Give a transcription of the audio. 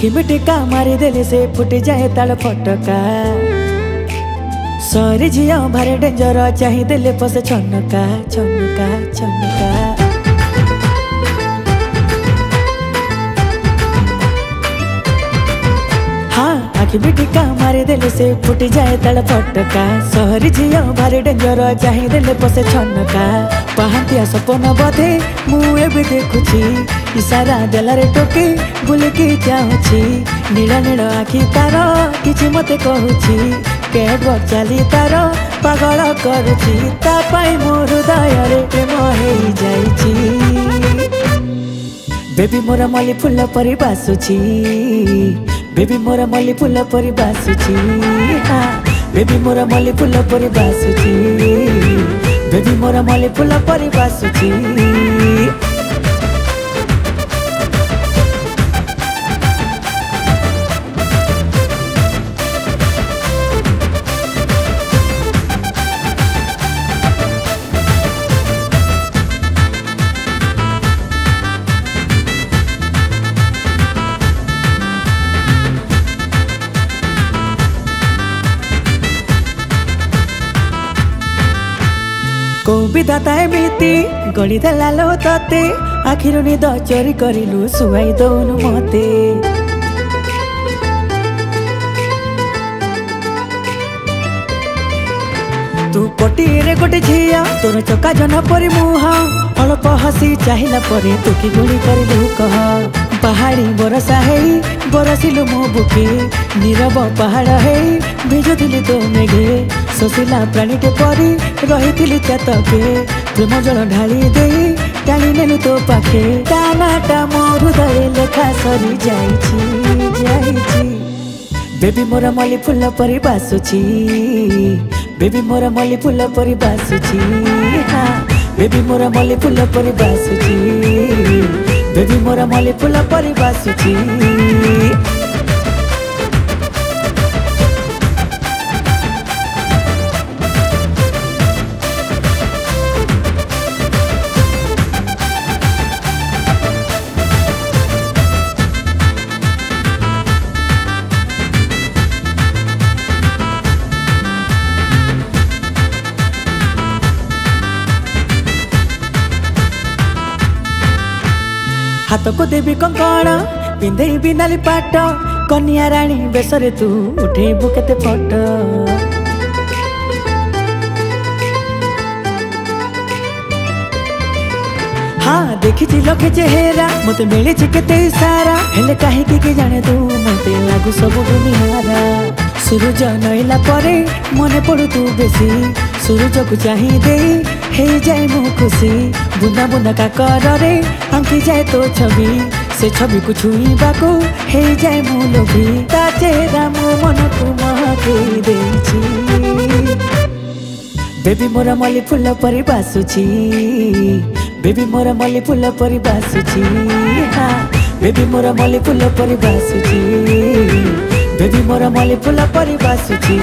आखि में टिका मारी देले से फुट जाए ताल फटका सरी झिया भारे डेंजर चाही देले पसे छनका छनका छनका आखि भी टिका मारी देले से फुट जाए ताल फटका सहरी झिया भारी डेंजर चाही देले पसे छनका पहांतिया सपन बधे मुए भी देखुची इशारा देलारे टोके बुलिकी चाहुची नील नील आखि तार किछि मते कहूची कैटवॉक चाली तार पागल करुची ता पाई मो हृदय रे प्रेम हेई जाईची बेबी मोरा मल्ली फुल परी बासुची बेबी मोरा मल्ली फुल परी बासुची बेबी मोरा मल्ली फुल परी बासुची बेबी मोरा मल्ली फुल परी बासुची को विधाता एमिति गणी देला लो तते आखिर निद चोरी करिलु सुहाई दौनु मते तू पटीरे गोटे झिया तोर चका जन परी मुह अल्प हसी चाहिला परे तू कि गुणी करिलु कह पहाड़ी बरसा हेई बरसिलु मो बुके नीरव पहाड़ हेई भिजुथिली तो मेघे सोसिला प्राणीटे परी रही चातके प्रेम जल ढाली दे टाणी नेलु तो पाखे टानाटा मो हृदय लेखा सरी जाईची बेबी मोरा मल्ली फुल परी बासुची बेबी मोरा मल्ली फुल परी बासुची बेबी मोरा मल्ली फुल परी बासुची बेबी मोरा मल्ली फुल परी बासुची हाथ को देवी कंकण पिंधे बिनाली पाट कन्या राणी बेसरे तू उठेबु केते फोटो हाँ देखी लखे चेहरा मते मिली केते इशारा हेले काहे कि जाने तू मते लागू सब दुनियारा सूरज नईला परे मने पड़ू तू बेसी सूरज को चाही दे हे जाए मो खुशी बुंदा बुंदा काकर रे आंकी जाए तो छवि से छवि को छुईबा को हे जाए मो लोभी ता चेहरा मो मन को महके देछि बेबी मोरा मल्ली फुल परी बासुची बेबी मोरा मल्ली फुल परी बासुची बेबी मोरा मल्ली फुल परी बासुची बेबी मोरा मल्ली फुल परी बासुची।